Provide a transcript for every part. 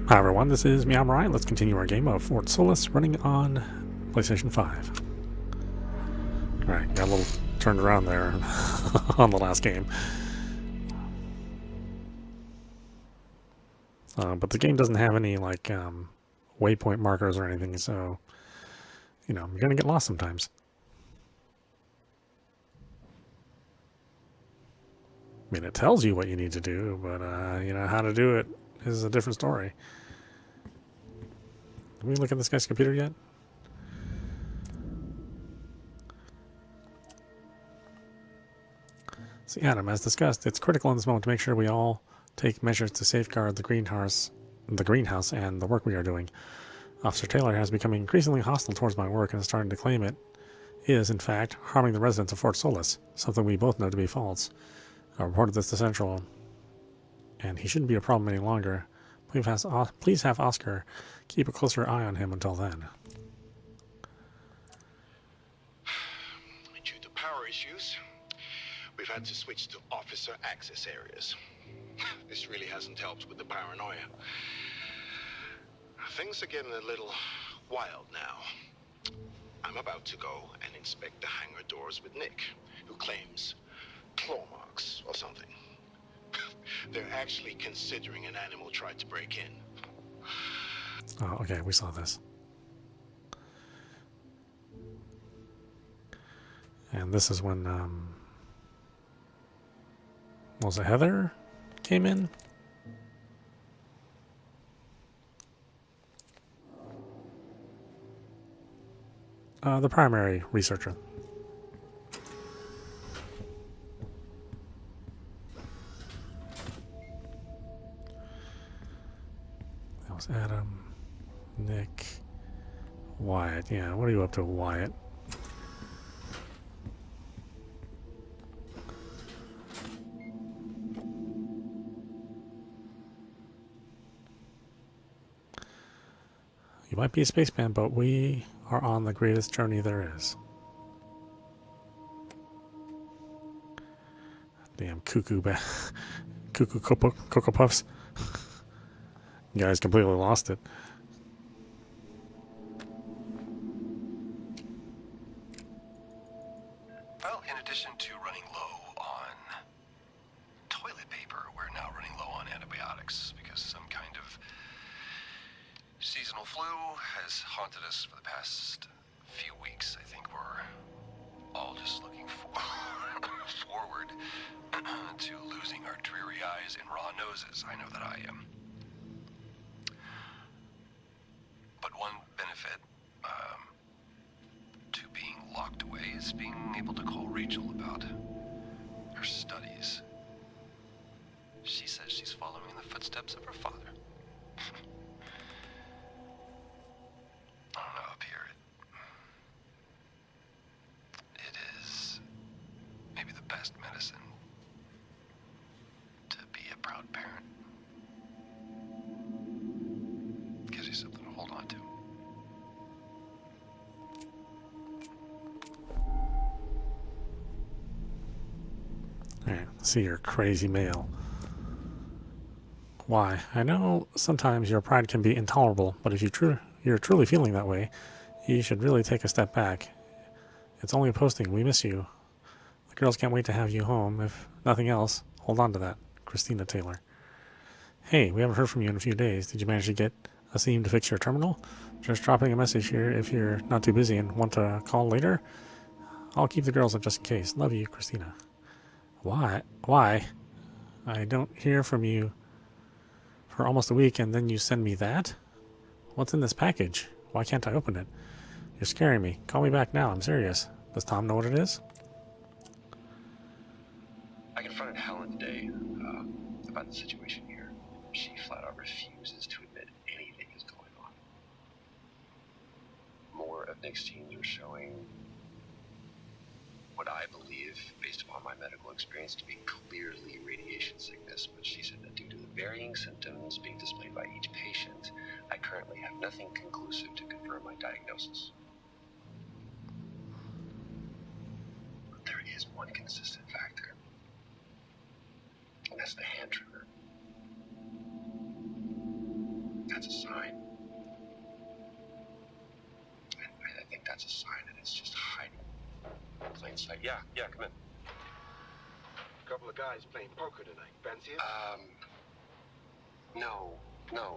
Hi everyone, this is meowmurai. Let's continue our game of Fort Solis running on PlayStation 5. Alright, got a little turned around there on the last game. But the game doesn't have any like waypoint markers or anything, so you know, you're gonna get lost sometimes. I mean, it tells you what you need to do, but you know, how to do it is a different story. Did we look at this guy's computer yet? See, Adam, as discussed, it's critical in this moment to make sure we all take measures to safeguard the greenhouse and the work we are doing. Officer Taylor has become increasingly hostile towards my work and is starting to claim it is, in fact, harming the residents of Fort Solis, something we both know to be false. I reported this to Central, and he shouldn't be a problem any longer. Please have Oscar keep a closer eye on him until then. Due to power issues, we've had to switch to officer access areas. This really hasn't helped with the paranoia. Things are getting a little wild now. I'm about to go and inspect the hangar doors with Nick, who claims claw marks or something. They're actually considering an animal tried to break in. Oh, okay, we saw this. And this is when, was it Heather came in? The primary researcher. That was Adam, Nick, Wyatt. Yeah, what are you up to, Wyatt? You might be a spaceman, but we are on the greatest journey there is. Damn cuckoo Cocoa Puffs. You guys completely lost it. Well, in addition to running low on toilet paper, we're now running low on antibiotics because some kind of seasonal flu has haunted us for the past few weeks. I think we're all just looking forward to losing our dreary eyes and raw noses. I know that I am. But one benefit to being locked away is being able to call Rachel about her studies. She says she's following in the footsteps of her father. I don't know, up here it is maybe the best medicine to be a proud parent. Gives you something to hold on to. Alright, see your crazy mail. Why? I know sometimes your pride can be intolerable, but if you're truly feeling that way, you should really take a step back. It's only a posting. We miss you. The girls can't wait to have you home. If nothing else, hold on to that. Christina Taylor. Hey, we haven't heard from you in a few days. Did you manage to get a seam to fix your terminal? Just dropping a message here if you're not too busy and want to call later. I'll keep the girls up just in case. Love you, Christina. Why? Why? I don't hear from you for almost a week and then you send me that? What's in this package? Why can't I open it? You're scaring me. Call me back now. I'm serious. Does Tom know what it is? I confronted Helen today about the situation here. She flat out refuses to admit anything is going on. More of Nick's teams are showing what I believe, based upon my medical experience, to be clearly radiation sickness, but she said that due to the varying symptoms being displayed by each patient, I currently have nothing conclusive to confirm my diagnosis. But there is one consistent factor, and that's the hand trigger. that's a sign. I think that's a sign that it's just hiding in plain sight. Yeah, come in. A couple of guys playing poker tonight. Fancy it? No,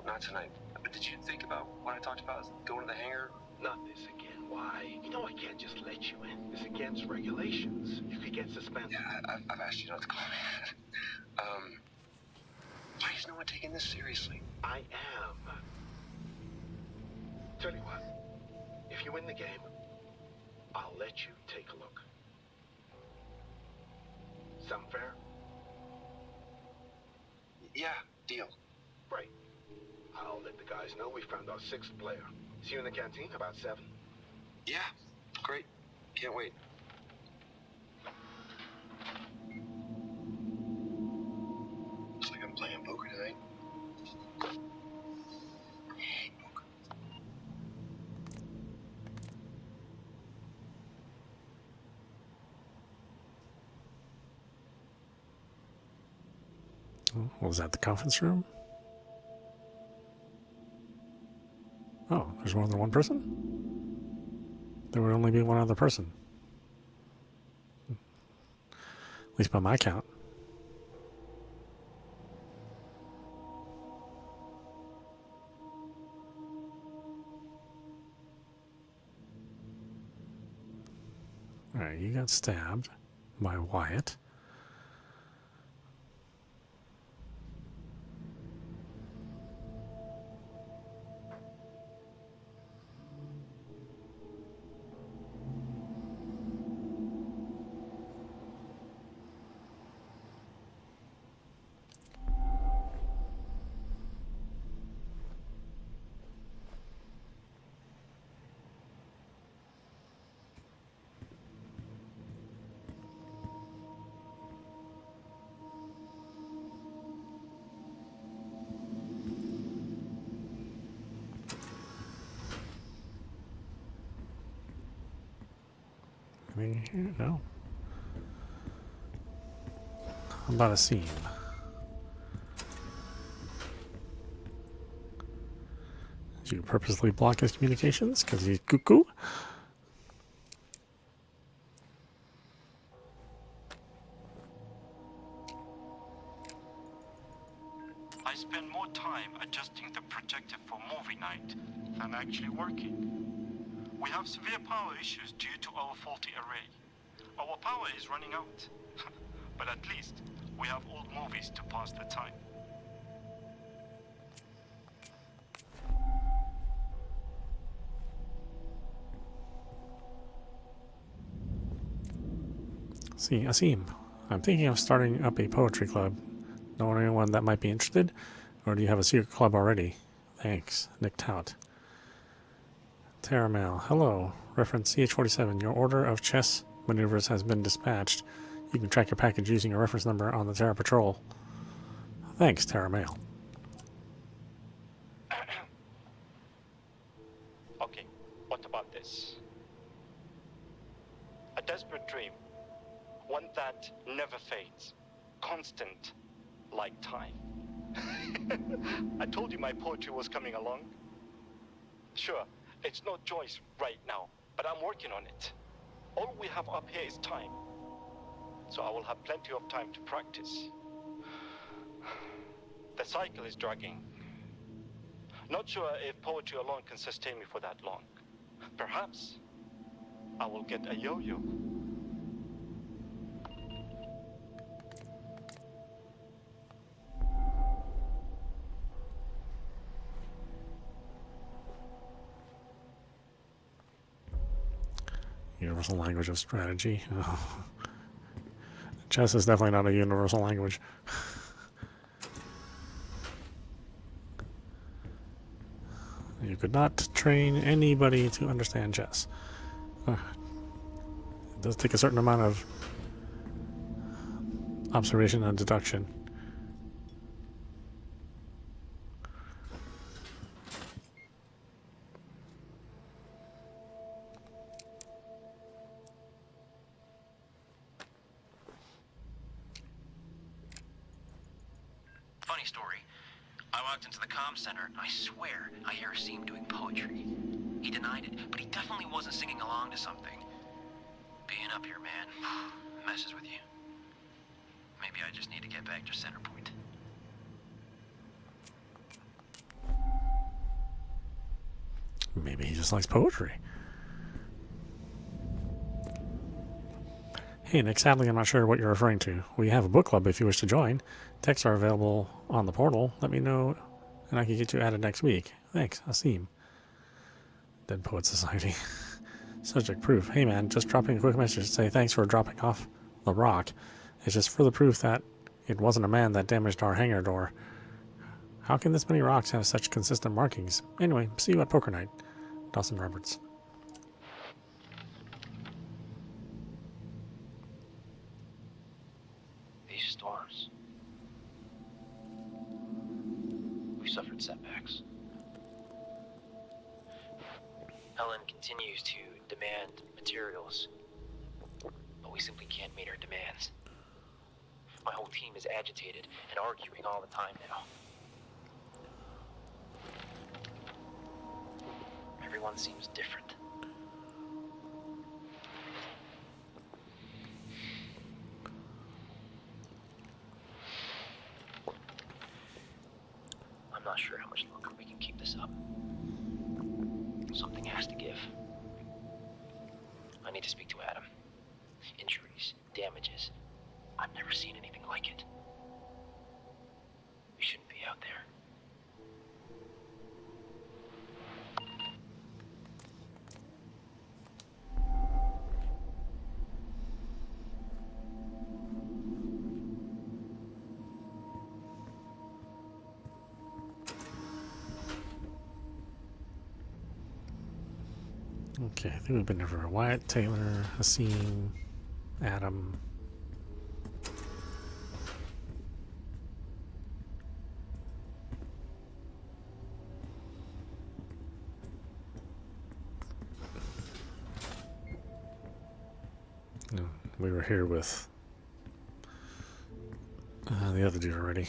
not tonight. But did you think about what I talked about? Going to the hangar? Not this again. Why? You know I can't just let you in. It's against regulations. You could get suspended. Yeah, I've asked you not to call me. Why is no one taking this seriously? I am. Tell you what. If you win the game, I'll let you take a look. Sound fair? Yeah, deal. Great. I'll let the guys know we found our 6th player. See you in the canteen about 7. Yeah, great. Can't wait. Looks like I'm playing poker tonight. I hate poker. Was that the conference room? Oh, there's more than one person? There would only be one other person. At least by my count. Alright, you got stabbed by Wyatt. Anything here? No. How about a scene? Did you purposely block his communications because he's cuckoo? I spend more time adjusting the projector for movie night than actually working. We have severe power issues due to our faulty array. Our power is running out. But at least we have old movies to pass the time. See, Asim, I'm thinking of starting up a poetry club. Know anyone that might be interested? Or do you have a secret club already? Thanks, Nick Tout. Terramail, hello. Reference CH47. Your order of chess maneuvers has been dispatched. You can track your package using a reference number on the Terra Patrol. Thanks, Terramail. Okay, what about this? A desperate dream. One that never fades. Constant, like time. I told you my poetry was coming along. Sure, it's no choice right now, but I'm working on it. All we have up here is time. So I will have plenty of time to practice. The cycle is dragging. Not sure if poetry alone can sustain me for that long. Perhaps I will get a yo-yo. Universal language of strategy. Oh. Chess is definitely not a universal language. You could not train anybody to understand chess. It does take a certain amount of observation and deduction. Funny story. I logged into the comm center. I swear I hear him doing poetry. He denied it, but he definitely wasn't singing along to something. Being up here, man, messes with you. Maybe I just need to get back to center point. Maybe he just likes poetry. Hey, Nick, sadly I'm not sure what you're referring to. We have a book club if you wish to join. Texts are available on the portal. Let me know and I can get you added next week. Thanks, Asim. Dead Poet Society. Subject proof. Hey man, just dropping a quick message to say thanks for dropping off the rock. It's just further proof that it wasn't a man that damaged our hangar door. How can this many rocks have such consistent markings? Anyway, see you at poker night. Dawson Roberts. These storms. We suffered setbacks. Helen continues to demand materials, but we simply can't meet her demands. My whole team is agitated and arguing all the time now. Everyone seems different. I'm not sure how much longer we can keep this up. Something has to give. I need to speak to Adam. Injuries, damages. I've never seen anything like it. We shouldn't be out there. Okay, I think we've been over Wyatt, Taylor, Asim, Adam. No, we were here with the other dude already.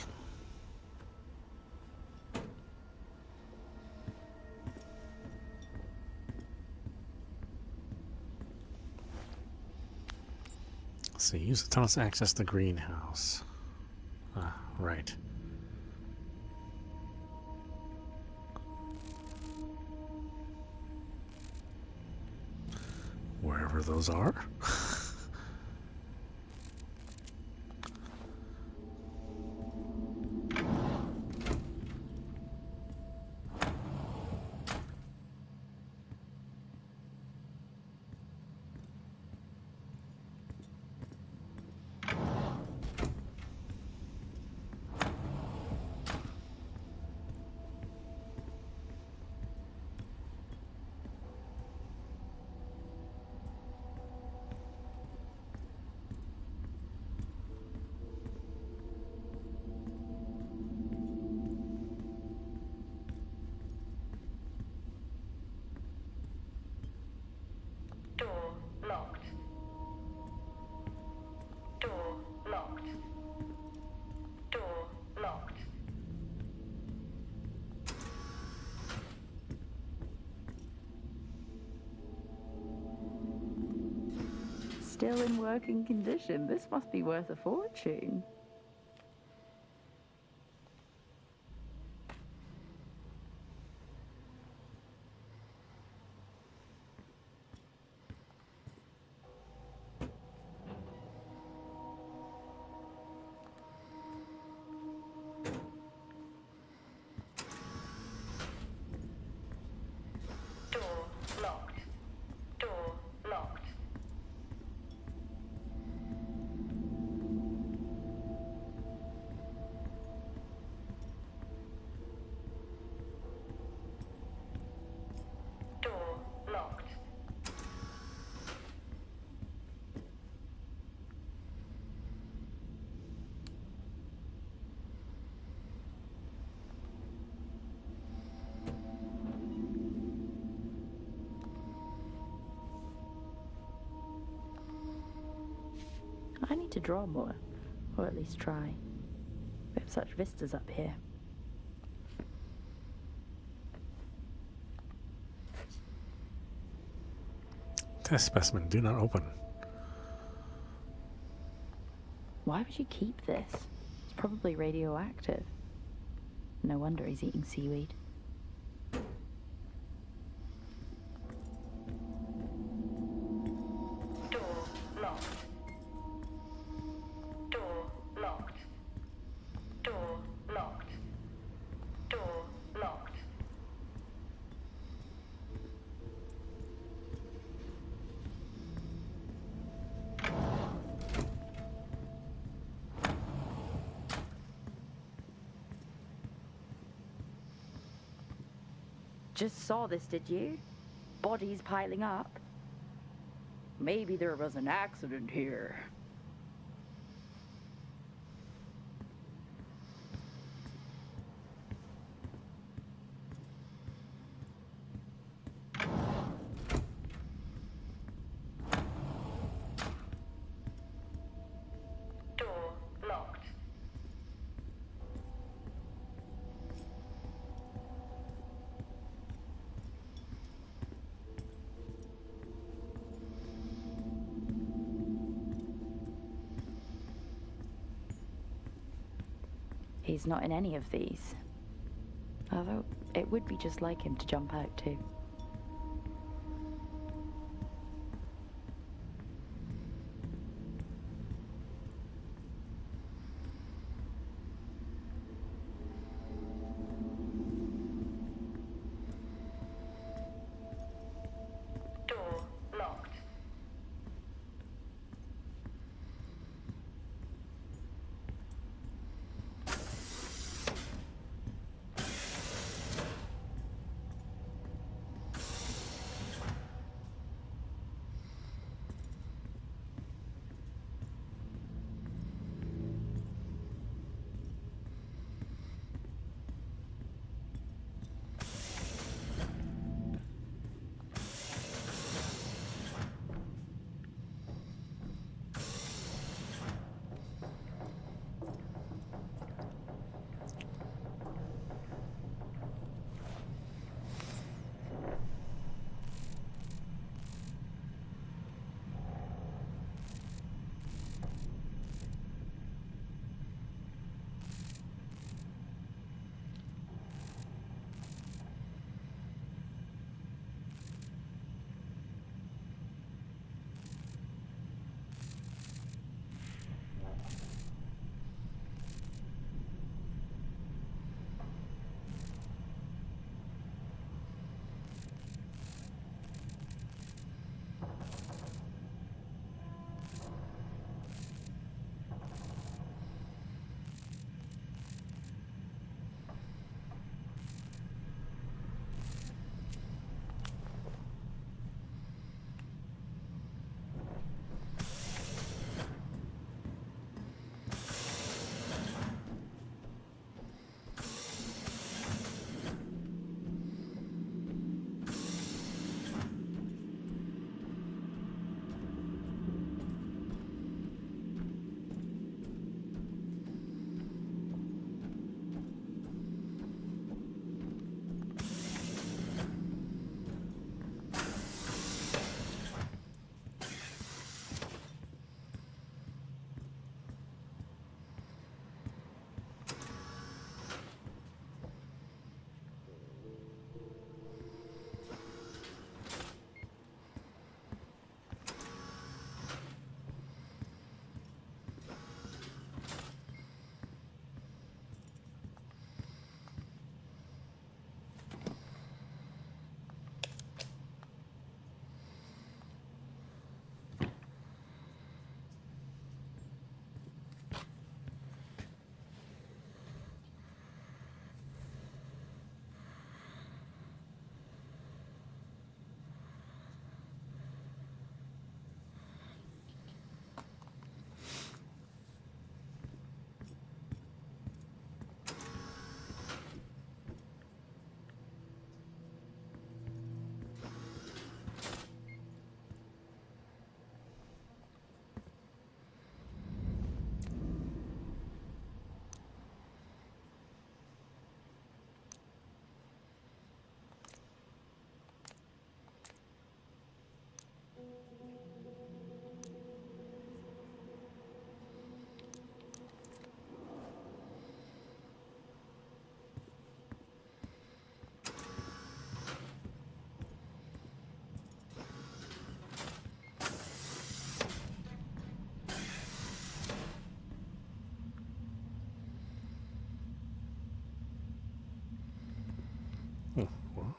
Let's see, use the tunnels to access the greenhouse. Ah, right. Wherever those are. Door locked. Door locked. Door locked. Still in working condition. This must be worth a fortune. Door locked. Door locked. Door locked. I need to draw more, or at least try. We have such vistas up here. Test specimen. Do not open. Why would you keep this? It's probably radioactive. No wonder he's eating seaweed. Door locked. Door locked. Door locked. Door locked. Just saw this, did you? Bodies piling up. Maybe there was an accident here. Door locked. He's not in any of these. Although, it would be just like him to jump out too. Door locked.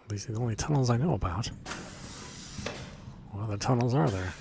These are the only tunnels I know about. What other tunnels are there?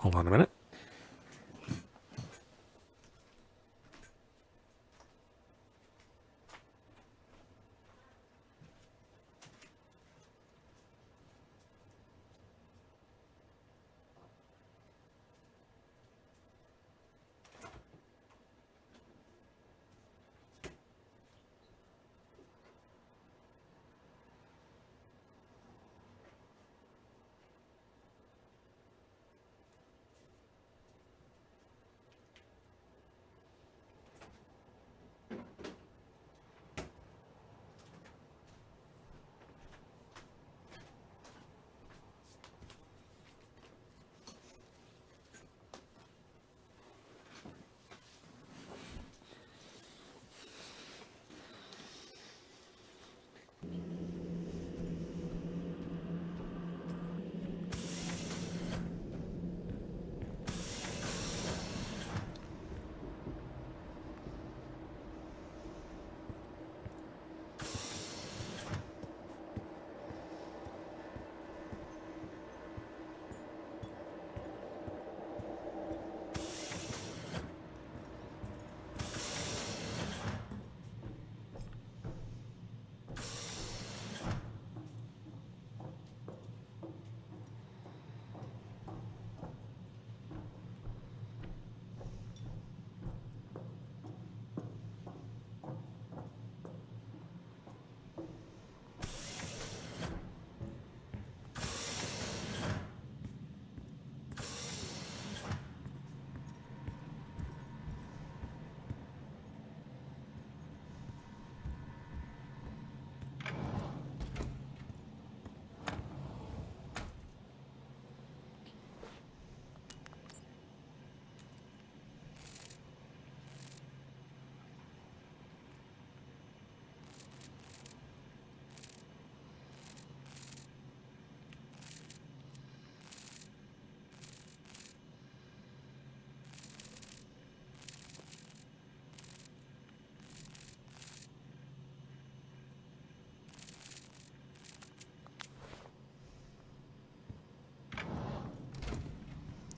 Hold on a minute.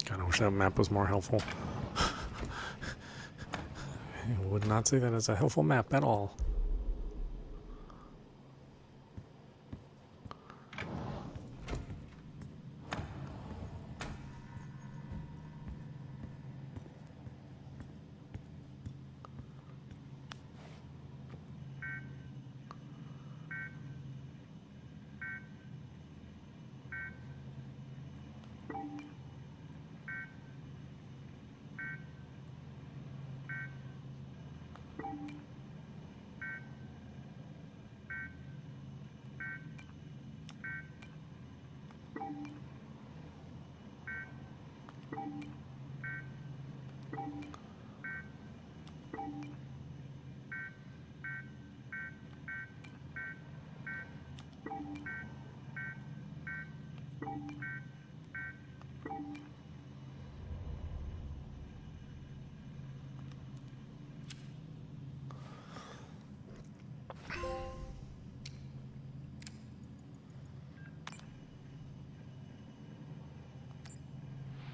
God, I wish that map was more helpful. I would not say that as a helpful map at all.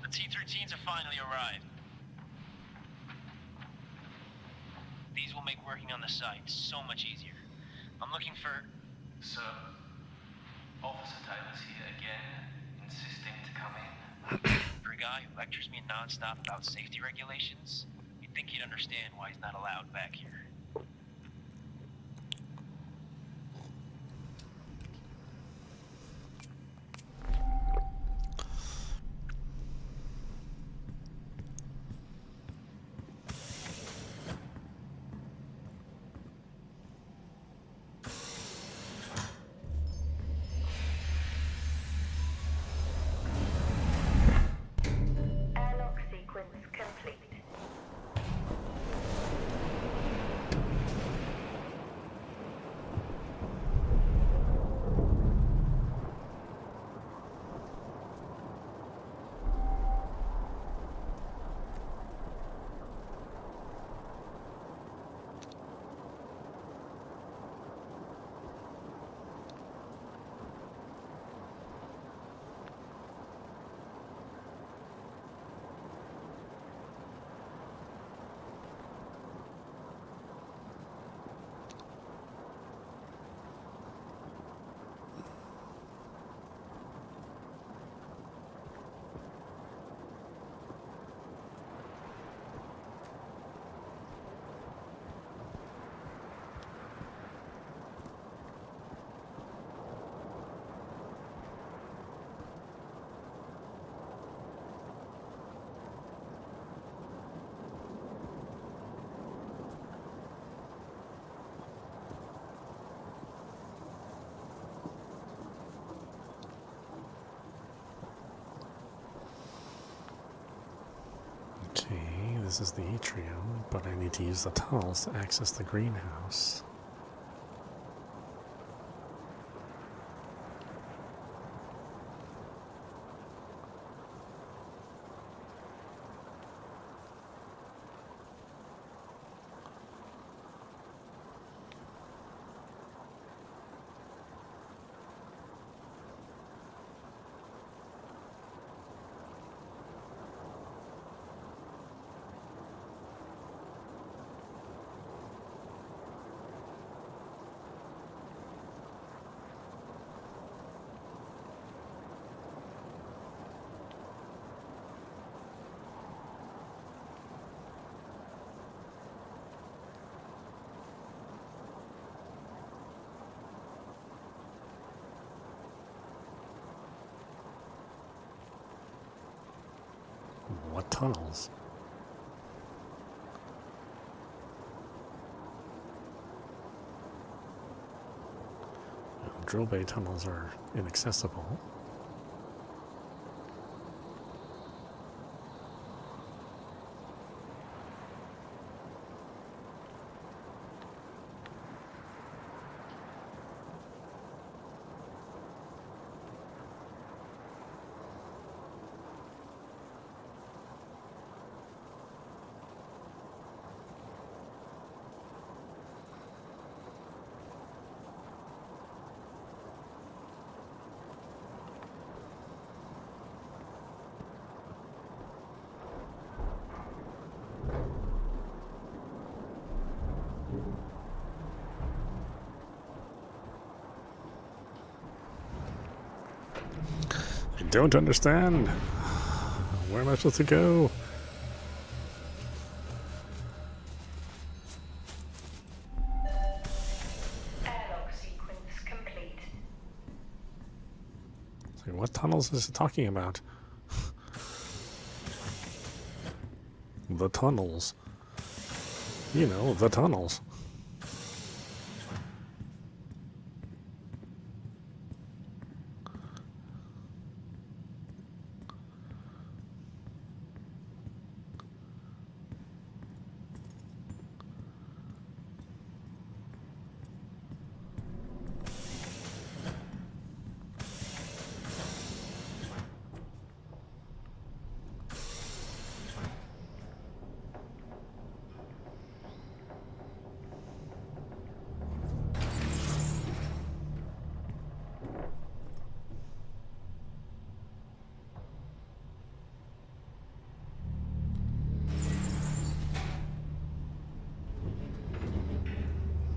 The T-13s have finally arrived. These will make working on the site so much easier. I'm looking for So, Officer Taylor's here again, insisting to come in. For a guy who lectures me non-stop about safety regulations, you'd think he'd understand why he's not allowed back here. Airlock sequence complete. Okay, this is the atrium, but I need to use the tunnels to access the greenhouse. What tunnels? Drill bay tunnels are inaccessible. I don't understand. Where am I supposed to go? Airlock sequence complete. So what tunnels is it talking about? The tunnels. You know, the tunnels.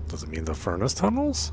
Does it mean the furnace tunnels?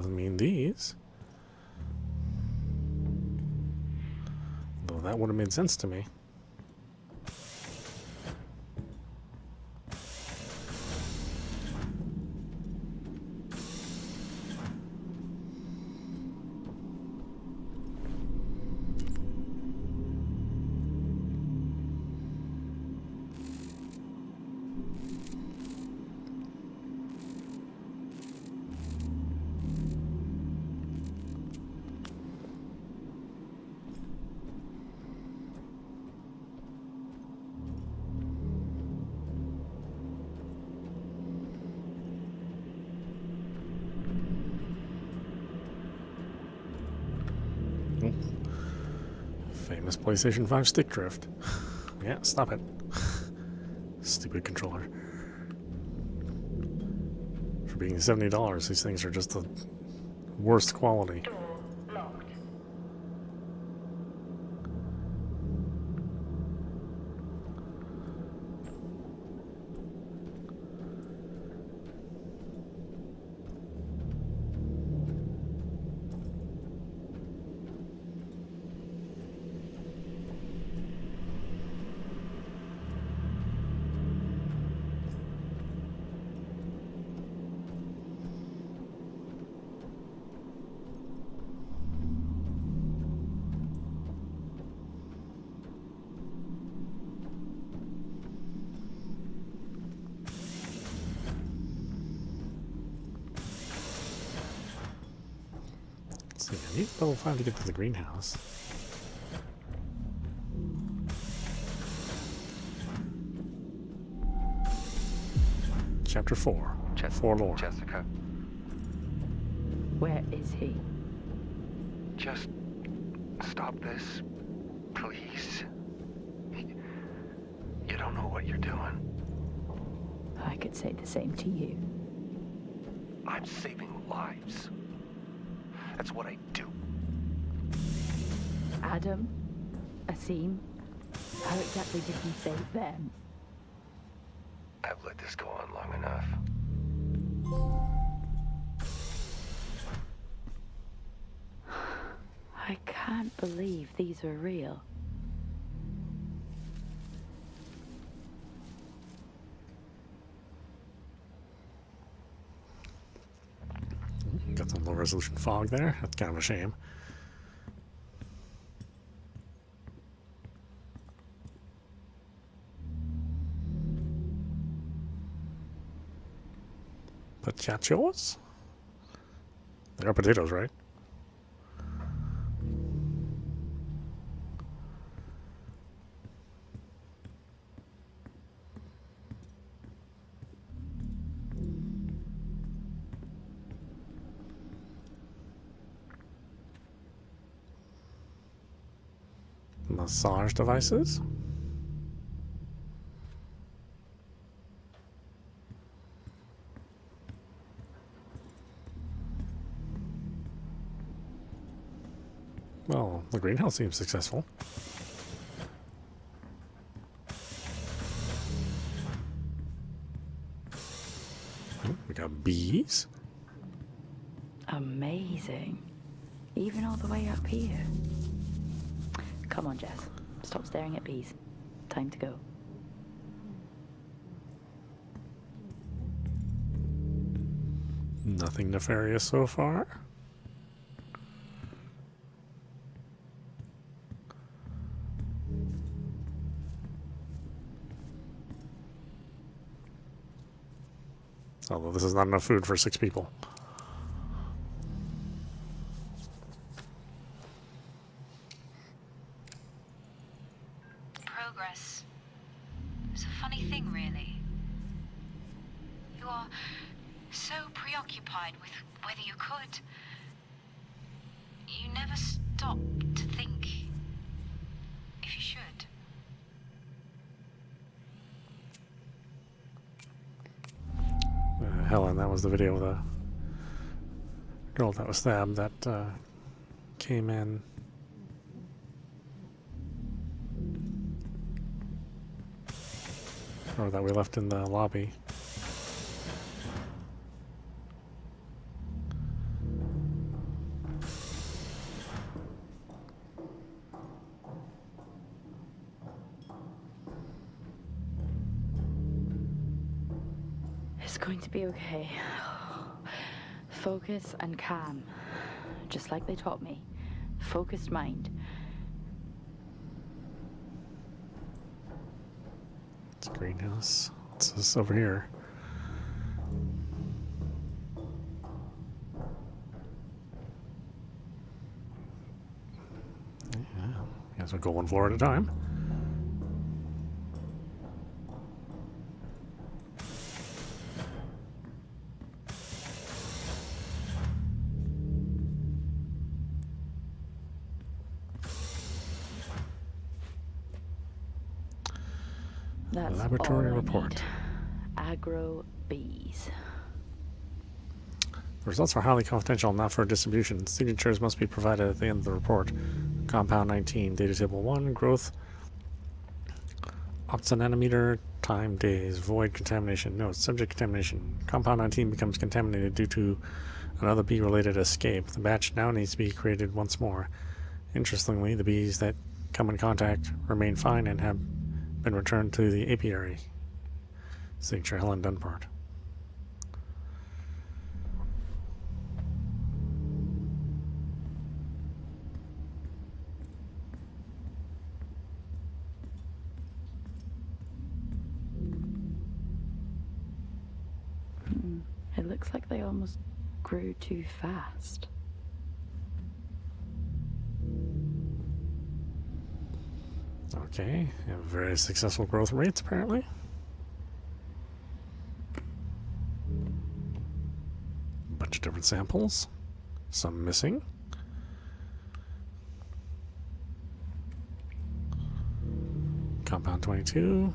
Doesn't mean these. Though that would have made sense to me. Famous PlayStation 5 stick drift. Yeah, stop it. Stupid controller. For being $70, these things are just the worst quality. Door locked. Let's see, I need level 5 to get to the greenhouse. Chapter 4. Forlorn. Jessica, Where is he? just stop this, please. You don't know what you're doing. I could say the same to you. I'm saving lives. That's what I do. Adam? Asim? How exactly did you save them? I've let this go on long enough. I can't believe these are real. Got some low resolution fog there. That's kind of a shame. Potatoes? They are potatoes, right? Massage devices? Well, the greenhouse seems successful. Oh, we got bees. Amazing. Even all the way up here. Come on, Jess. Stop staring at bees. Time to go. Nothing nefarious so far. Although this is not enough food for 6 people. Progress. It's a funny thing, really. You are so preoccupied with whether you could. You never stop to think if you should. Helen, that was the video of the girl that was stabbed that came in. Or that we left in the lobby. It's going to be okay. Focus and calm. Just like they taught me. Focused mind. It's a greenhouse. What's this over here? Yeah, guess we'll go one floor at a time. That's Laboratory all I report. need. Agro bees. The results are highly confidential, not for distribution. Signatures must be provided at the end of the report. Compound 19, data table 1, growth, octananometer, time, days, void contamination, notes, subject contamination. Compound 19 becomes contaminated due to another bee-related escape. The batch now needs to be created once more. Interestingly, the bees that come in contact remain fine and have been returned to the apiary. Signature Helen Dunpart. It looks like they almost grew too fast. Okay, have very successful growth rates apparently. Bunch of different samples, some missing. Compound 22.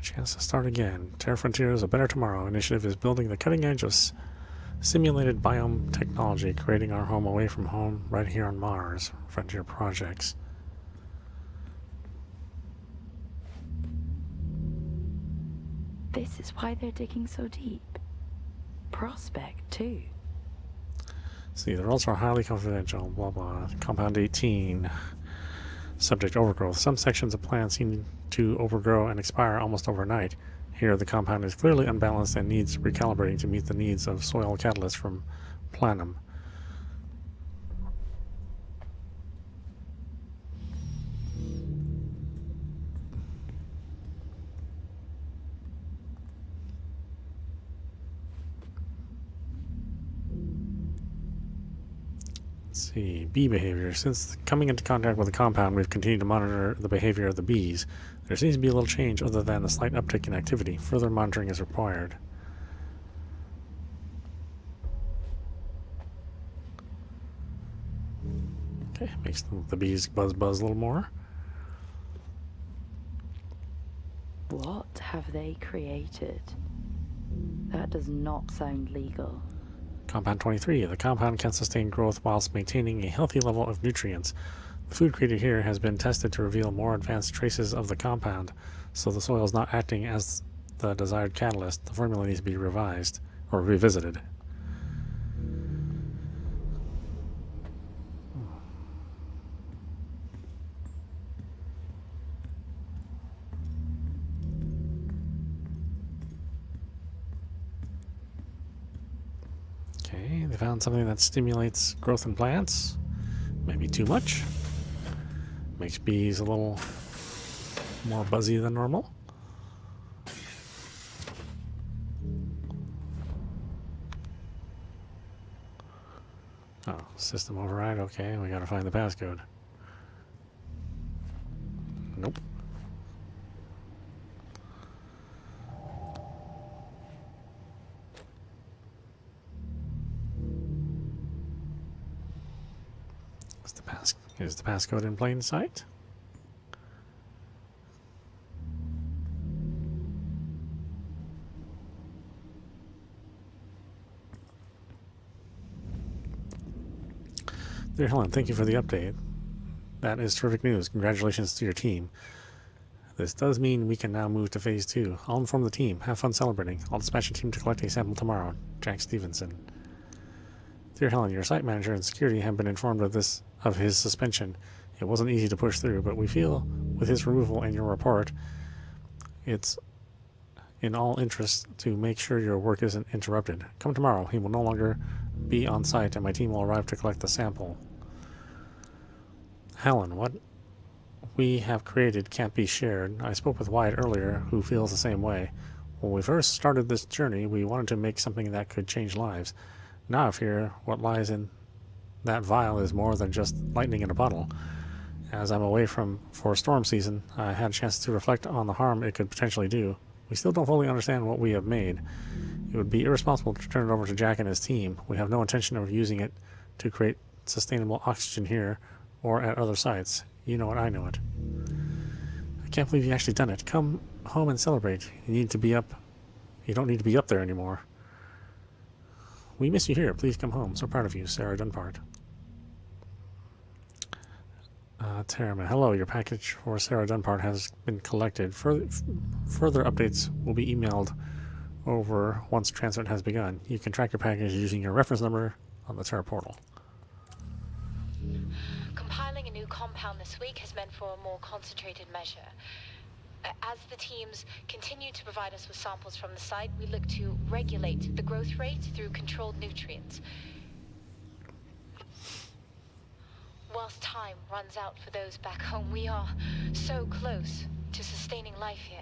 Chance to start again. Terra Frontiers, a better tomorrow initiative is building the cutting edge of simulated biome technology, creating our home away from home right here on Mars. Frontier projects. This is why they're digging so deep. Prospect, too. See, the results are highly confidential. Blah blah. Compound 18. Subject overgrowth. Some sections of plants seem to overgrow and expire almost overnight. Here, the compound is clearly unbalanced and needs recalibrating to meet the needs of soil catalysts from Planum. Let's see, bee behavior. Since coming into contact with the compound, we've continued to monitor the behavior of the bees. There seems to be a little change other than a slight uptick in activity. Further monitoring is required. Okay, makes the bees buzz a little more. What have they created? That does not sound legal. Compound 23. The compound can sustain growth whilst maintaining a healthy level of nutrients. The food created here has been tested to reveal more advanced traces of the compound, so the soil is not acting as the desired catalyst. The formula needs to be revised or revisited. Okay, they found something that stimulates growth in plants. Maybe too much. Makes bees a little more buzzy than normal. Oh, system override. Okay, we gotta find the passcode. Nope. Is the passcode in plain sight? Dear Helen, thank you for the update. That is terrific news. Congratulations to your team. This does mean we can now move to phase 2. I'll inform the team. Have fun celebrating. I'll dispatch a team to collect a sample tomorrow. Jack Stevenson. Dear Helen, your site manager and security have been informed of his suspension. It wasn't easy to push through, but we feel with his removal and your report, it's in all interests to make sure your work isn't interrupted. Come tomorrow. He will no longer be on site, and my team will arrive to collect the sample. Helen, what we have created can't be shared. I spoke with Wyatt earlier, who feels the same way. When we first started this journey, we wanted to make something that could change lives. Now I fear what lies in that vial is more than just lightning in a bottle. As I'm away for storm season, I had a chance to reflect on the harm it could potentially do. We still don't fully understand what we have made. It would be irresponsible to turn it over to Jack and his team. We have no intention of using it to create sustainable oxygen here or at other sites. You know it, I know it. I can't believe you actually done it. Come home and celebrate. You don't need to be up there anymore. We miss you here. Please come home. So proud of you, Sarah Dunpart. Terraman, hello. Your package for Sarah Dunpart has been collected. Further updates will be emailed over once transit has begun. You can track your package using your reference number on the Terra portal. Compiling a new compound this week has meant for a more concentrated measure. As the teams continue to provide us with samples from the site, we look to regulate the growth rate through controlled nutrients. Whilst time runs out for those back home, we are so close to sustaining life here.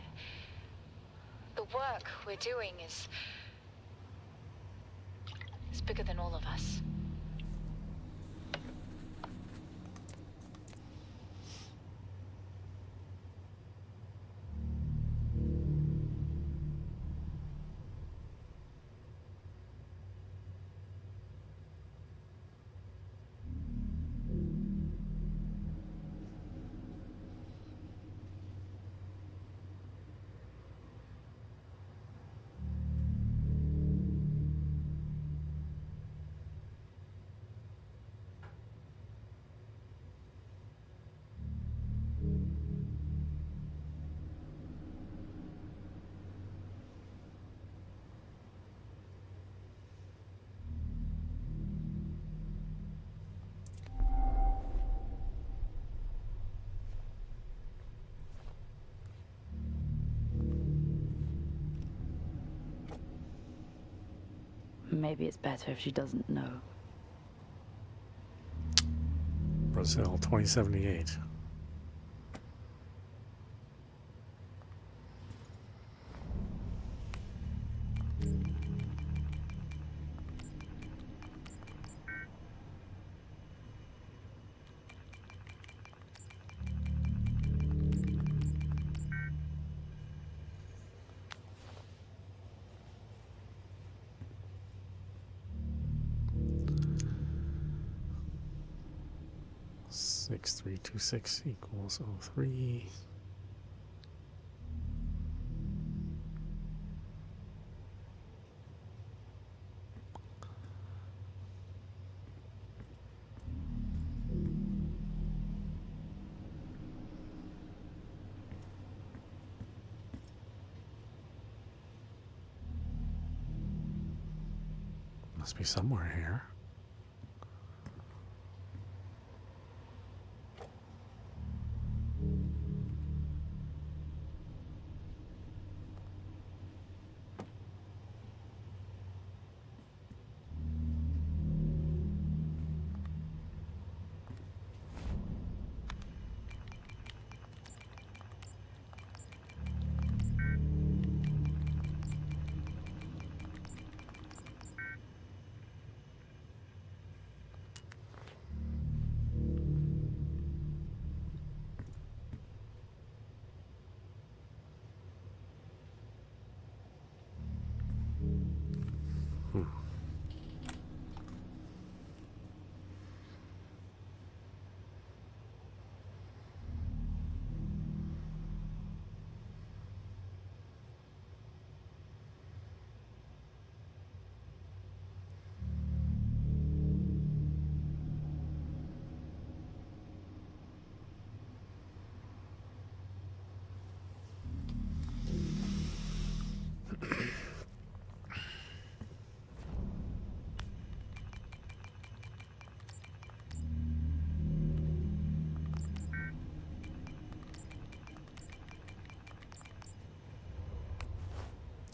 The work we're doing is bigger than all of us. Maybe it's better if she doesn't know. Brazil, 2078. Six 326 equals 03. Must be somewhere here.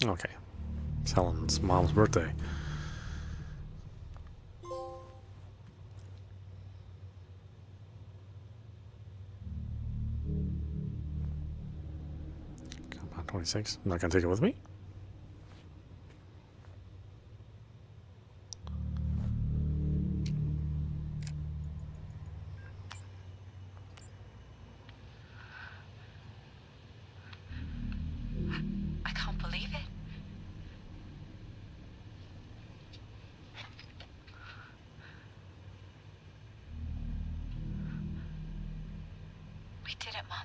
Okay. It's Helen's mom's birthday. Compound 26. I'm not going to take it with me. I can't believe it. We did it, Mom.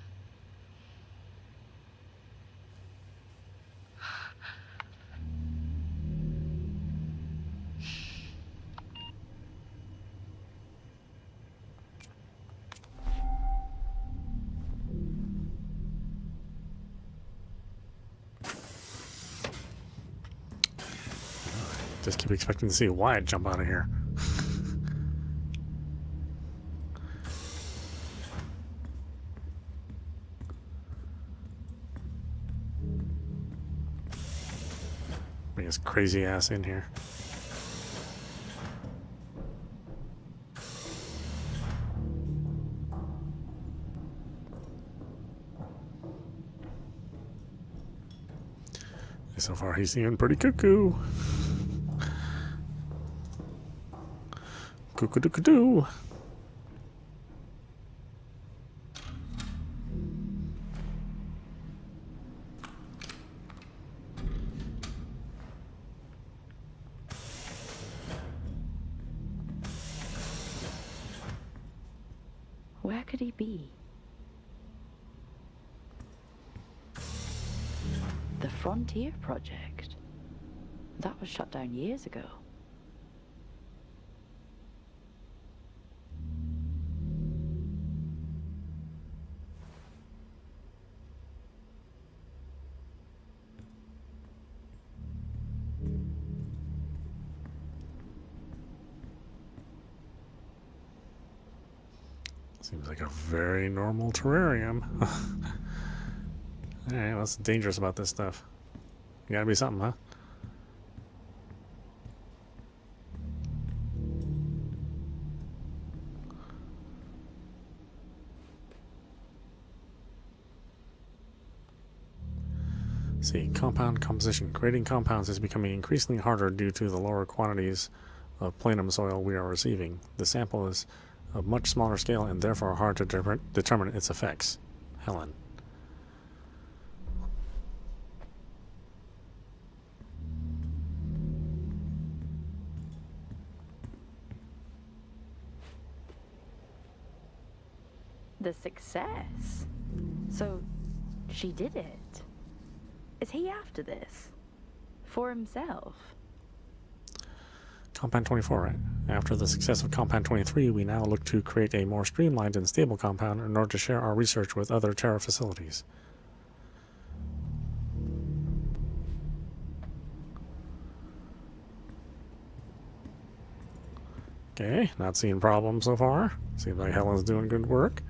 Just keep expecting to see Wyatt jump out of here. Bring his crazy ass in here. So far, he's seeming pretty cuckoo. Cuckoo-doo-doo. Where could he be? The Frontier Project. That was shut down years ago. Seems like a very normal terrarium. Alright, what's dangerous about this stuff? You gotta be something, huh? See, compound composition. Creating compounds is becoming increasingly harder due to the lower quantities of plenum soil we are receiving. The sample is of much smaller scale and therefore hard to determine its effects. Helen. The success? So, she did it. Is he after this? For himself? Compound 24, right? After the success of Compound 23, we now look to create a more streamlined and stable compound in order to share our research with other Terra facilities. Okay, not seeing problems so far. Seems like Helen's doing good work.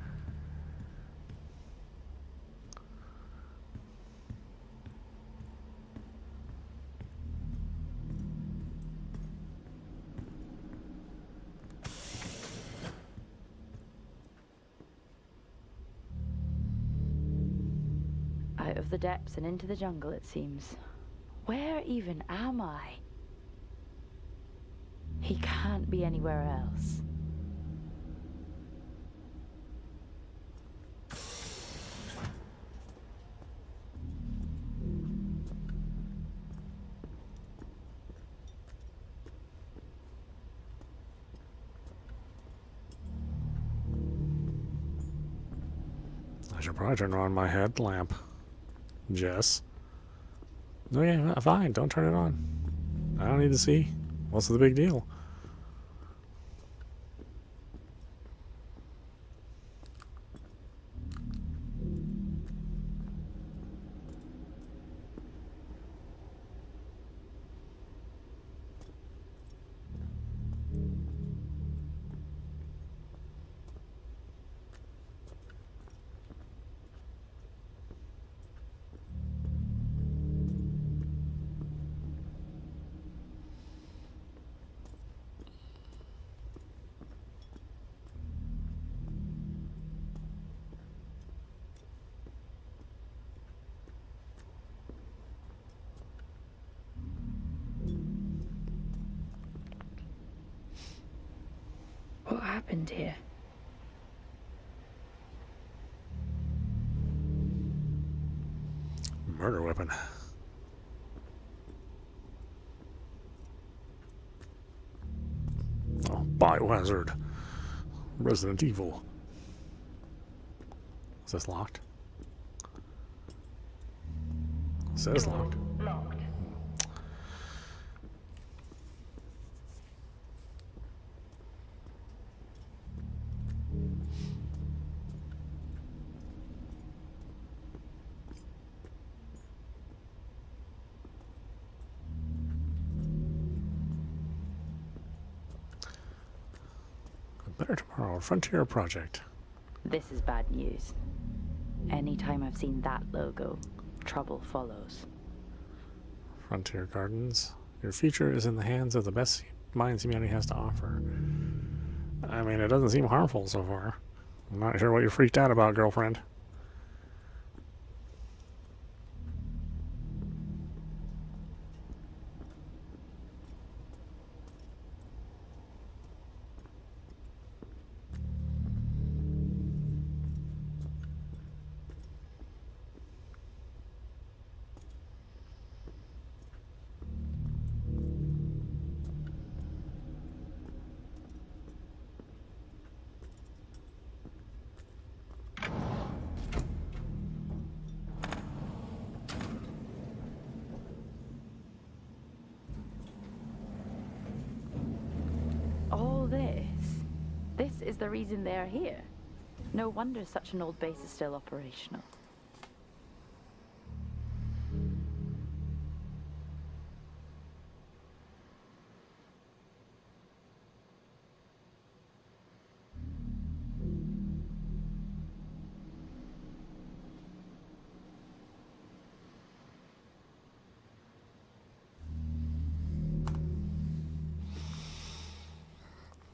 Out of the depths and into the jungle, it seems. Where even am I? He can't be anywhere else. I should probably turn on my headlamp. Jess. No, yeah, fine. Don't turn it on. I don't need to see. What's the big deal? happened here? Murder weapon. Oh, biohazard. Resident Evil. Is this locked? It says locked. Locked. Better tomorrow. Frontier Project. This is bad news. Anytime I've seen that logo, trouble follows. Frontier Gardens. Your future is in the hands of the best minds humanity has to offer. I mean, it doesn't seem harmful so far. I'm not sure what you're freaked out about, girlfriend. All this? This is the reason they're here. No wonder such an old base is still operational.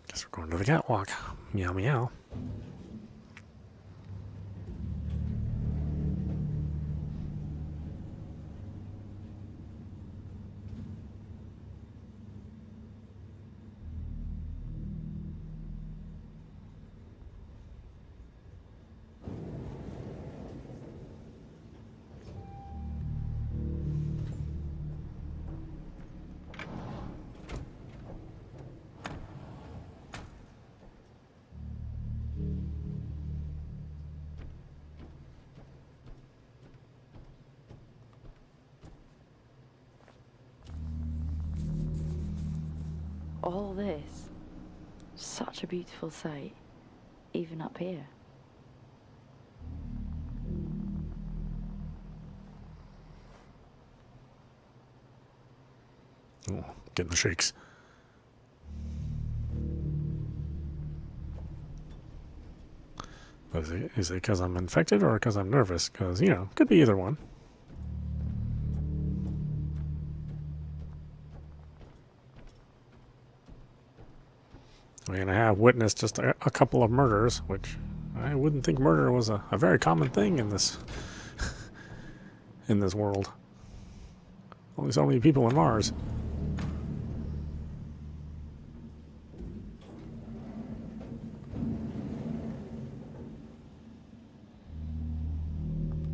Guess we're going to the catwalk. Meow meow. All this. Such a beautiful sight, even up here. Oh, getting the shakes. But is it because I'm infected or because I'm nervous? Because, you know, could be either one. I mean, I have witnessed just a couple of murders, which I wouldn't think murder was a very common thing in this in this world. Only so many people on Mars.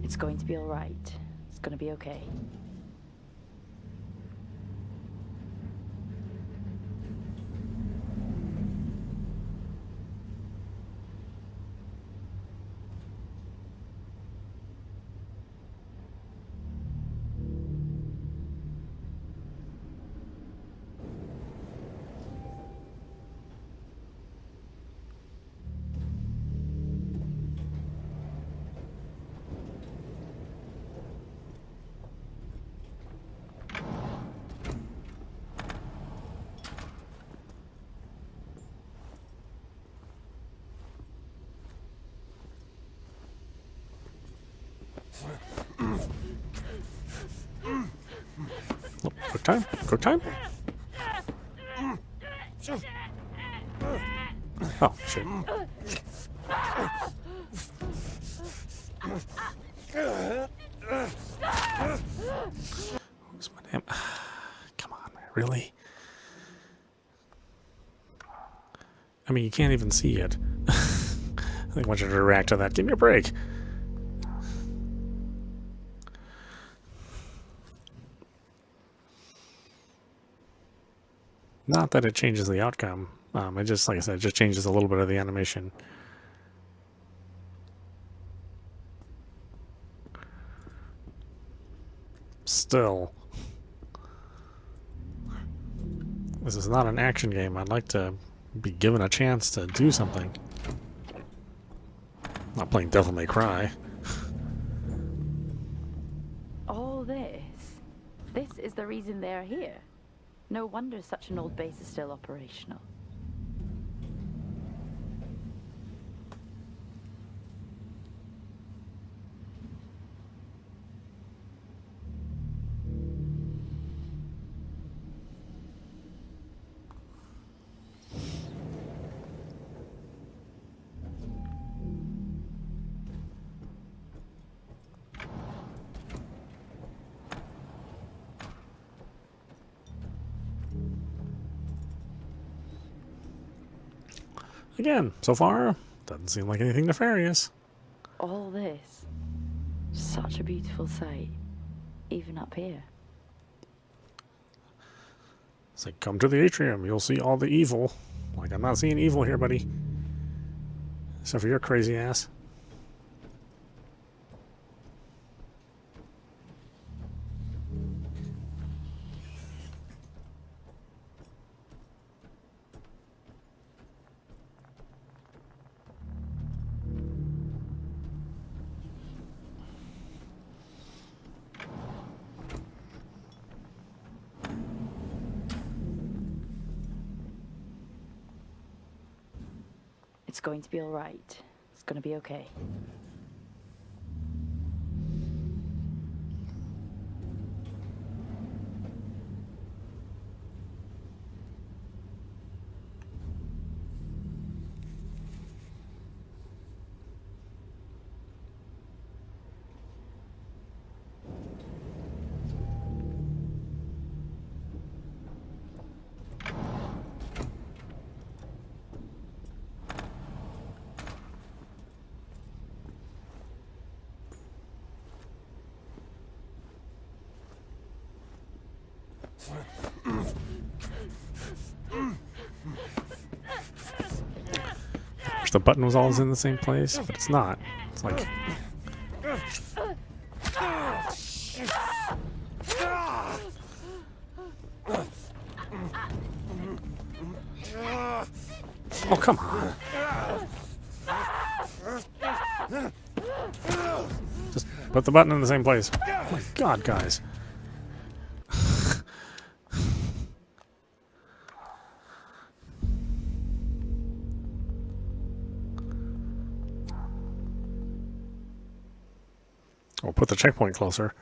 It's going to be all right. It's going to be okay. Oh, quick time. Quick time. Oh, shit. Who's my damn... Come on, man. Really? I mean, you can't even see it. I want you to react to that. Give me a break. Not that it changes the outcome. It just, like I said, it just changes a little bit of the animation. Still, this is not an action game. I'd like to be given a chance to do something. Not playing Devil May Cry. All this. This is the reason they're here. No wonder such an old base is still operational. Again, so far, doesn't seem like anything nefarious. All this. Such a beautiful sight. Even up here. It's like, come to the atrium, you'll see all the evil. Like, I'm not seeing evil here, buddy. Except for your crazy ass. It's going to be all right. It's going to be okay. Wish the button was always in the same place, but it's not. It's like... Oh, come on. Just put the button in the same place. Oh my god, guys. Or put the checkpoint closer.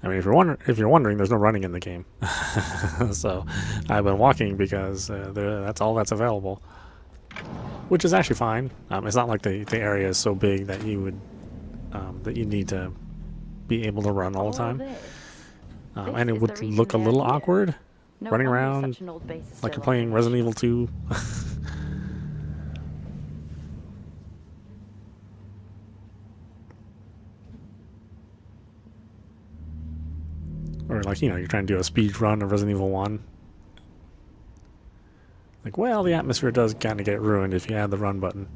I mean, if you're wondering, there's no running in the game. So I've been walking because that's all that's available, which is actually fine. It's not like the area is so big that you would that you need to be able to run all the time. And it would look a little awkward running around like you're playing Resident Evil 2. Or like, you know, you're trying to do a speed run of Resident Evil 1. Like, well, the atmosphere does kind of get ruined if you add the run button.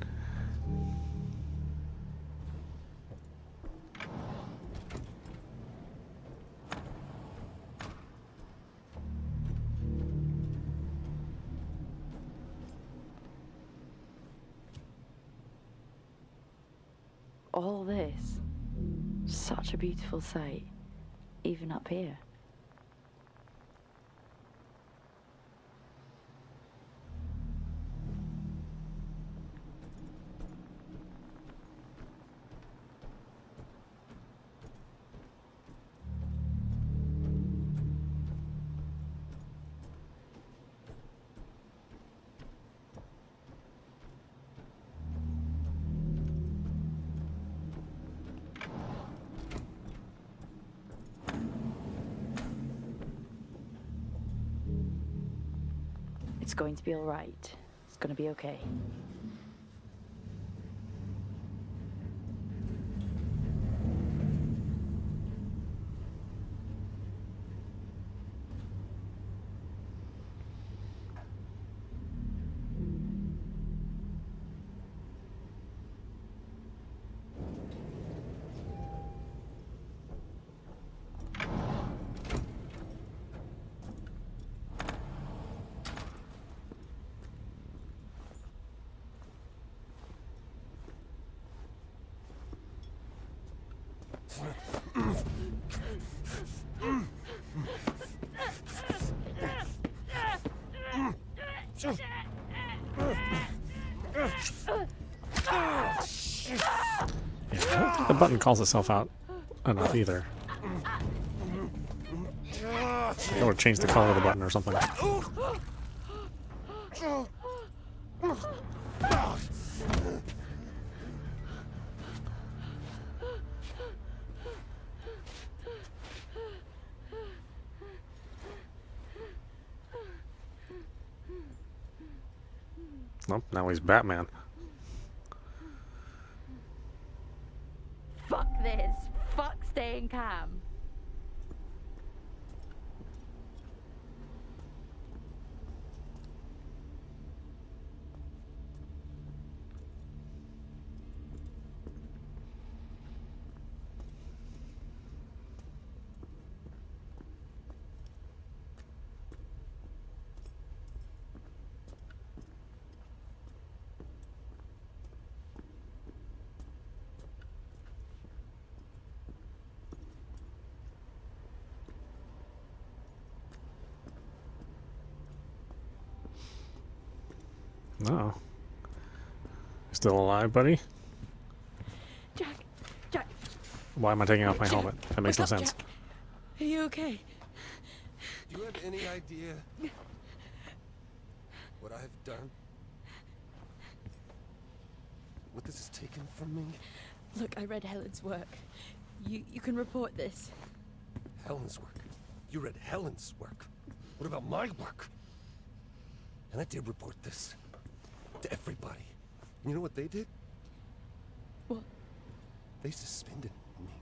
All this. Such a beautiful sight. Even up here. It's going to be all right. It's going to be okay. I don't think the button calls itself out enough either. I would change the color of the button or something. Nope, now he's Batman. Fuck this. Fuck staying calm. Uh-oh. Still alive, buddy? Jack. Why am I taking off my Jack, helmet? That makes no wake up, sense. Jack. Are you okay? Do you have any idea what I've done? What this has taken from me? Look, I read Helen's work. You can report this. Helen's work. You read Helen's work. What about my work? And I did report this to everybody. And you know what they did? What? They suspended me.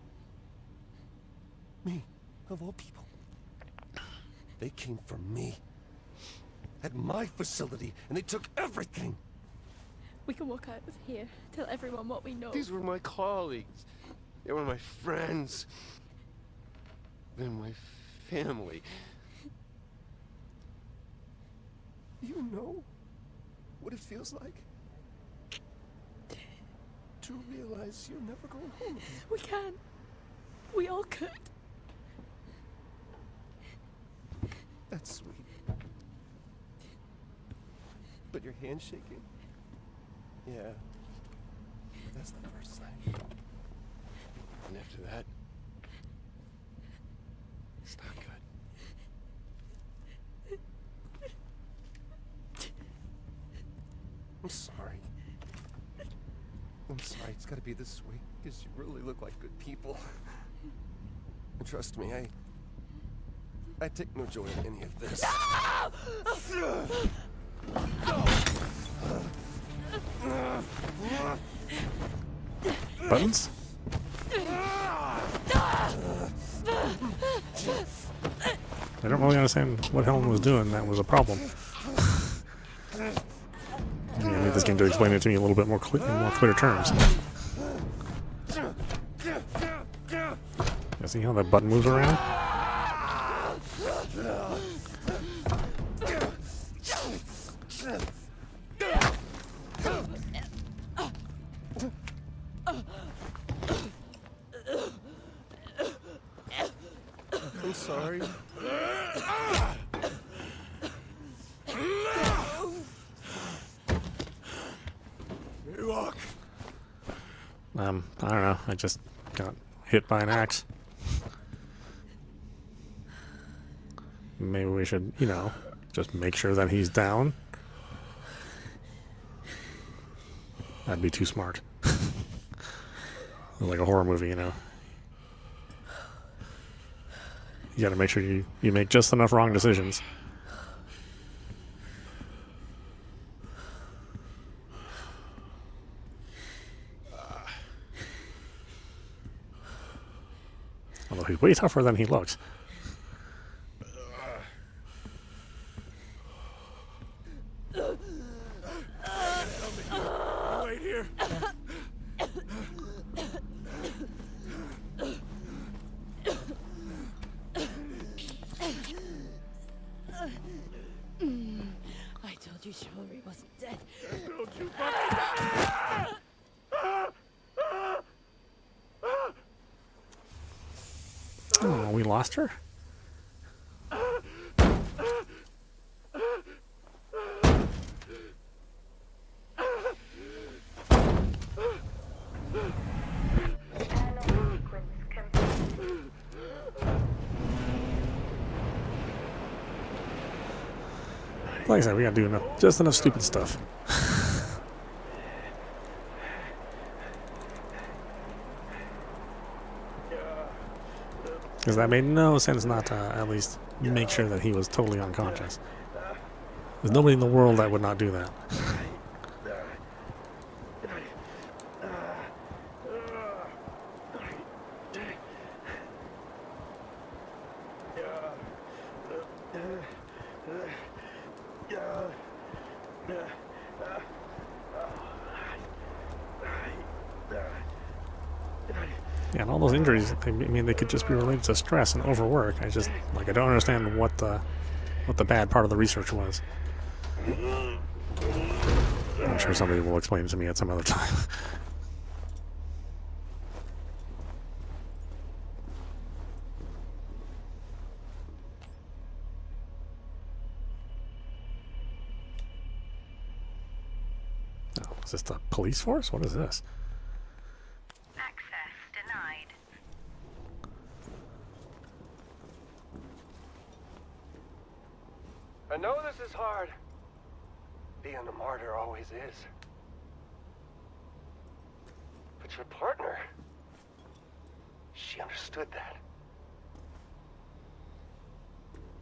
Me, of all people. They came for me. At my facility, and they took everything. We can walk out of here, tell everyone what we know. These were my colleagues. They were my friends. They're my family. You know what it feels like to realize you're never going home again. We can. We all could. That's sweet. But your hand's shaking? Yeah. That's the first sign. And after that, it's not good. I'm sorry. I'm sorry it's gotta be this way, because you really look like good people. And trust me, I take no joy in any of this. Buttons? I don't really understand what Helen was doing. That was a problem. I need this game to explain it to me a little bit more in more clear terms. You see how that button moves around? I'm sorry. Walk. I don't know. I just got hit by an axe. Maybe we should, just make sure that he's down. That'd be too smart. Like a horror movie, You gotta make sure you make just enough wrong decisions. Although he's way tougher than he looks. Wait here. I told you chivalry wasn't dead. Don't you fucking... Oh, we lost her? Like I said, we gotta do just enough stupid stuff. Because that made no sense not to at least make sure that he was totally unconscious. There's nobody in the world that would not do that. Yeah, and all those injuries, I mean, they could just be related to stress and overwork. I don't understand what the bad part of the research was. I'm sure somebody will explain it to me at some other time. Oh, is this the police force? What is this? Access denied. I know this is hard. Being a martyr always is. But your partner, she understood that.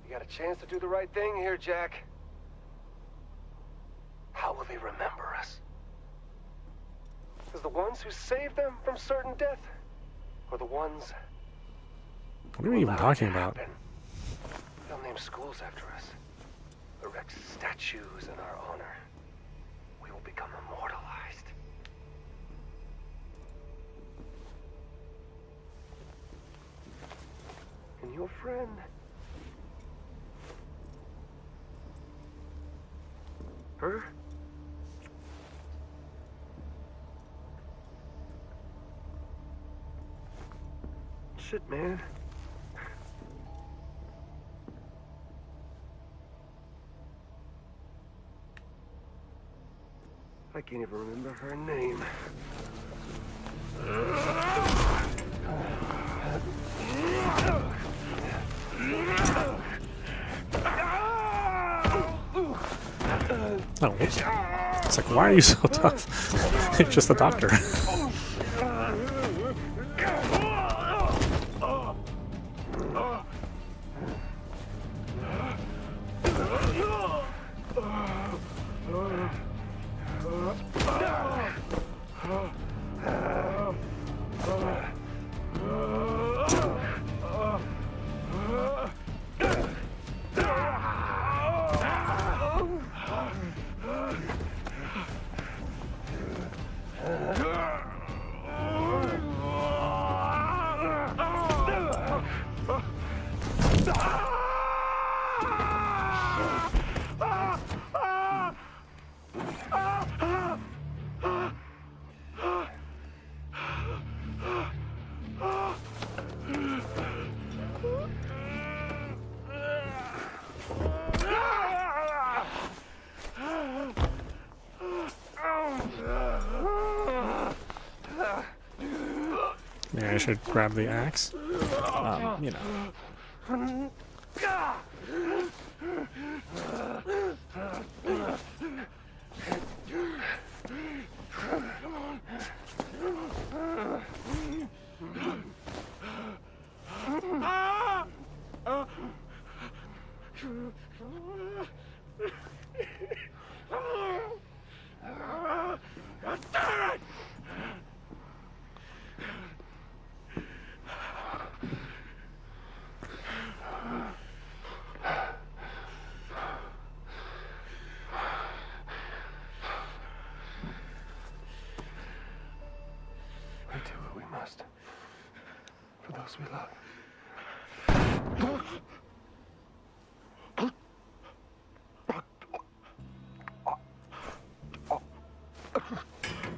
You got a chance to do the right thing here, Jack. How will they remember us? As the ones who saved them from certain death? Or the ones... What are we even talking about? They'll name schools after us. Erect statues in our honor. We will become immortalized. And your friend... her? Shit, man. I can't even remember her name. Oh, whoops. It's like, why are you so tough? It's just a doctor. Maybe I should grab the axe. You know. supposed to be loud.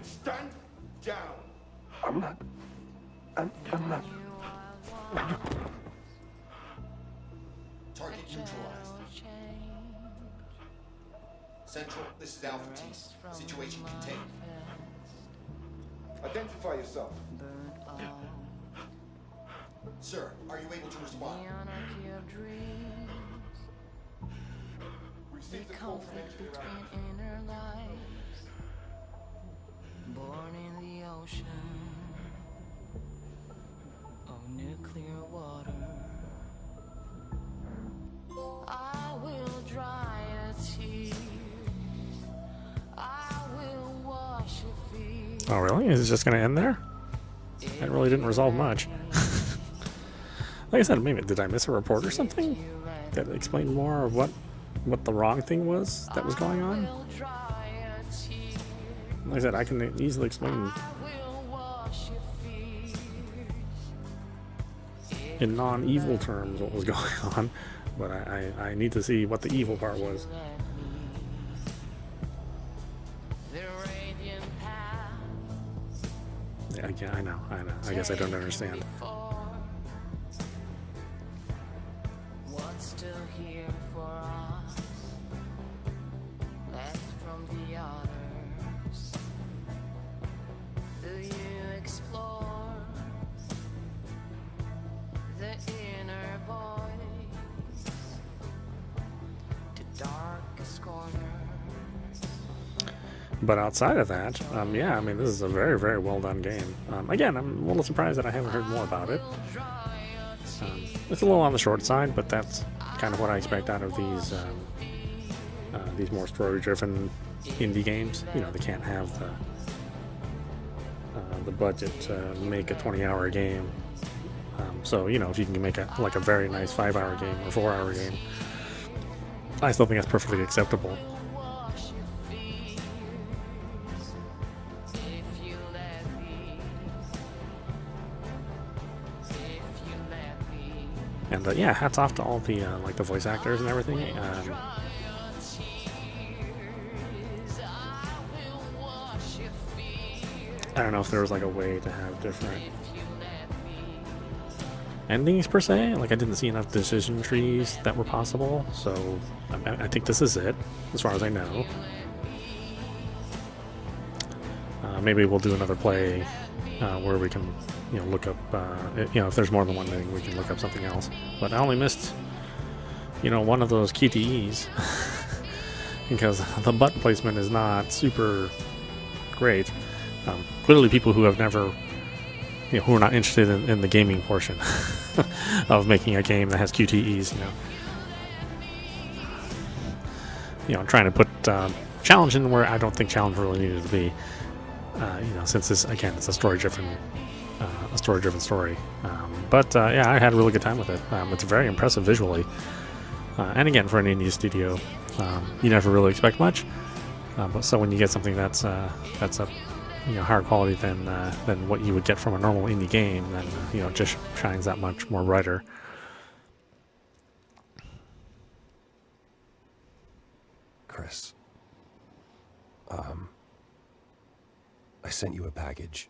Stand down. I'm not. Target neutralized. Central, this is Alpha Team. Situation contained. Identify yourself. Sir, are you able to respond? Receive the full Born in the ocean of nuclear water, I will dry a tear. I will wash your feet. Oh, really? Is it just going to end there? That really didn't resolve much. Like I said, maybe did I miss a report or something that explained more of what the wrong thing was that was going on? Like I said, I can easily explain in non-evil terms what was going on, but I need to see what the evil part was. Yeah, I know. I guess I don't understand. What's still here for us, left from the others? Do you explore the inner voice, the darkest corners? But outside of that, yeah, I mean, this is a very, very well done game. Again, I'm a little surprised that I haven't heard more about it. It's a little on the short side, but that's kind of what I expect out of these more story-driven indie games. You know, they can't have the budget to make a 20-hour game. So, you know, if you can make a very nice 5-hour game or 4-hour game, I still think that's perfectly acceptable. And yeah, hats off to all the like the voice actors and everything. I don't know if there was like a way to have different endings per se. Like I didn't see enough decision trees that were possible, so I think this is it, as far as I know. Maybe we'll do another play where we can, you know, look up, you know, if there's more than one thing, we can look up something else. But I only missed, you know, one of those QTEs because the button placement is not super great. Clearly, people who have never, you know, who are not interested in the gaming portion of making a game that has QTEs, you know, trying to put challenge in where I don't think challenge really needed to be. You know, since this, again, it's a story-driven story. But yeah, I had a really good time with it. It's very impressive visually, and again, for an indie studio, you never really expect much. But so when you get something that's a, you know, higher quality than what you would get from a normal indie game, then you know, it just shines that much more brighter. Chris, I sent you a package.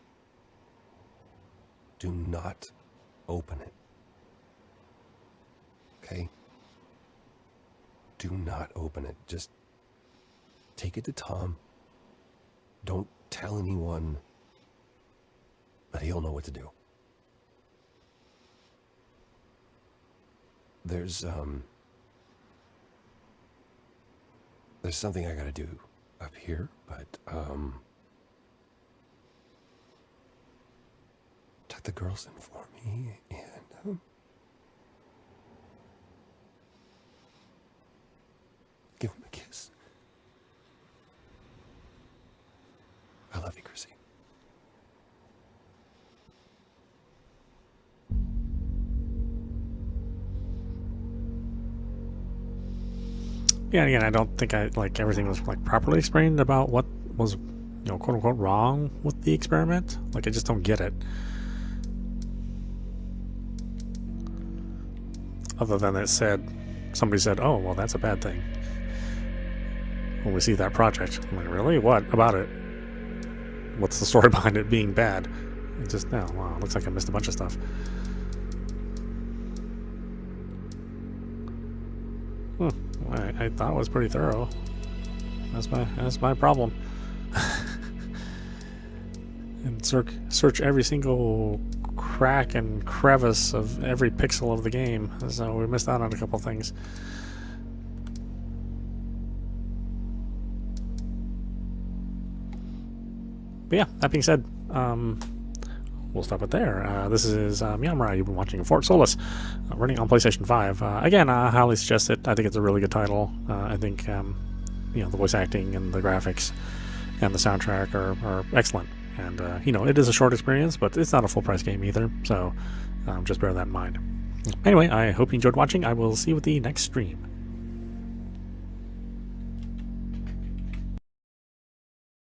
Do not open it. Okay? Do not open it. Just take it to Tom. Don't tell anyone, but he'll know what to do. There's something I gotta do up here, but tuck the girls in for me and give them a kiss. I love you, Chrissy. Yeah, and again, I don't think everything was like properly explained about what was, you know, quote unquote wrong with the experiment. Like, I just don't get it. other than it said, somebody said, oh, well, that's a bad thing when we see that project. I'm like, really? What about it? What's the story behind it being bad? It just, oh, wow, looks like I missed a bunch of stuff. I thought it was pretty thorough. That's my problem. And search every single crack and crevice of every pixel of the game, so we missed out on a couple things. But yeah, that being said, we'll stop it there. This is meowmurai. You've been watching Fort Solis, running on PlayStation 5. Again, I highly suggest it. I think it's a really good title. I think the voice acting and the graphics and the soundtrack are excellent. And it is a short experience, but it's not a full price game either. So just bear that in mind. Anyway, I hope you enjoyed watching. I will see you with the next stream.